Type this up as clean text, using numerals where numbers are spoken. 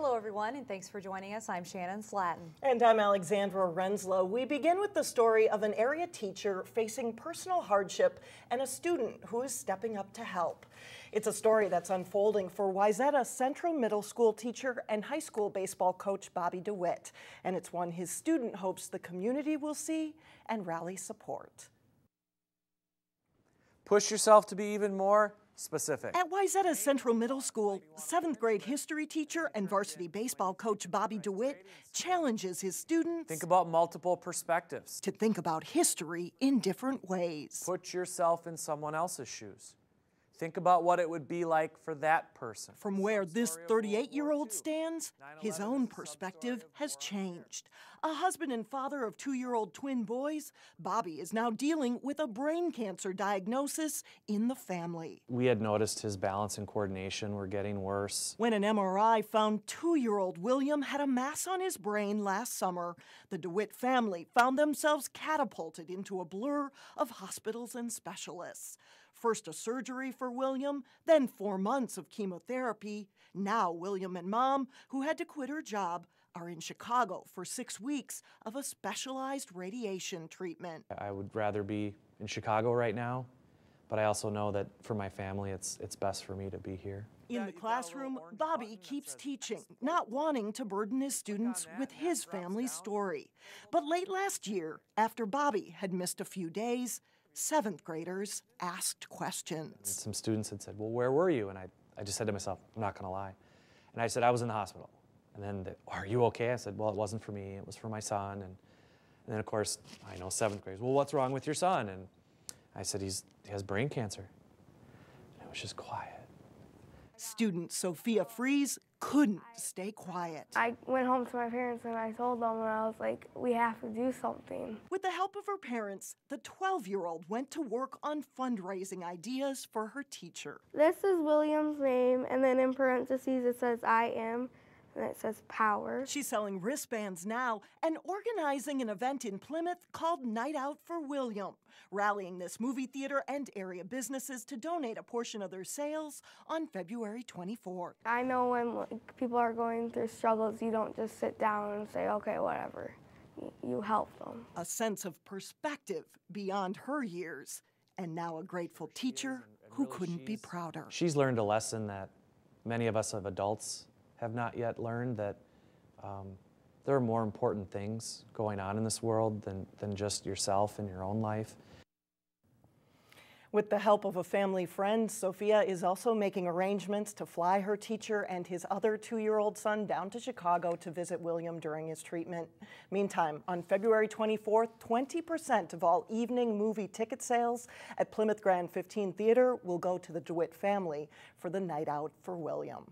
Hello everyone, and thanks for joining us. I'm Shannon Slatton. And I'm ALEXANDRA RENSLO. We begin with the story of an area teacher facing personal hardship and a student who is stepping up to help. It's a story that's unfolding for Wayzata Central Middle School teacher and high school baseball coach Bobby DeWitt. And it's one his student hopes the community will see and rally support. Push yourself to be even more specific. At Wayzata Central Middle School, 7th grade history teacher and varsity baseball coach Bobby DeWitt challenges his students Think about multiple perspectives. to think about history in different ways. Put yourself in someone else's shoes. Think about what it would be like for that person. From where this 38-year-old stands, his own perspective has changed. A husband and father of 2-year-old twin boys, Bobby is now dealing with a brain cancer diagnosis in the family. We had noticed his balance and coordination were getting worse. When an MRI found 2-year-old William had a mass on his brain last summer, the DeWitt family found themselves catapulted into a blur of hospitals and specialists. First a surgery for William, then 4 months of chemotherapy. Now William and Mom, who had to quit her job, are in Chicago for 6 weeks of a specialized radiation treatment. I would rather be in Chicago right now, but I also know that for my family, it's best for me to be here. In the classroom, Bobby keeps teaching, not wanting to burden his students with his family's story. But late last year, after Bobby had missed a few days, 7th graders asked questions. Some students had said, well, where were you? And I just said to myself, I'm not gonna lie. And I said, I was in the hospital. And then, are you okay? I said, well, it wasn't for me, it was for my son. And then of course, I know 7th graders, well, what's wrong with your son? And I said, he has brain cancer. And it was just quiet. Student Sophia Fries couldn't stay quiet. I went home to my parents and I told them, and I was like, we have to do something. With the help of her parents, the 12-year-old went to work on fundraising ideas for her teacher. This is William's name, and then in parentheses it says I am, and it says power. She's selling wristbands now and organizing an event in Plymouth called Night Out for William, rallying this movie theater and area businesses to donate a portion of their sales on February 24th. I know when people are going through struggles, you don't just sit down and say, okay, whatever. You help them. A sense of perspective beyond her years, and now a grateful teacher who couldn't be prouder. She's learned a lesson that many of us as adults have not yet learned, that there are more important things going on in this world than just yourself and your own life. With the help of a family friend, Sophia is also making arrangements to fly her teacher and his other 2-year-old son down to Chicago to visit William during his treatment. Meantime, on February 24th, 20% of all evening movie ticket sales at Plymouth Grand 15 Theater will go to the DeWitt family for the Night Out for William.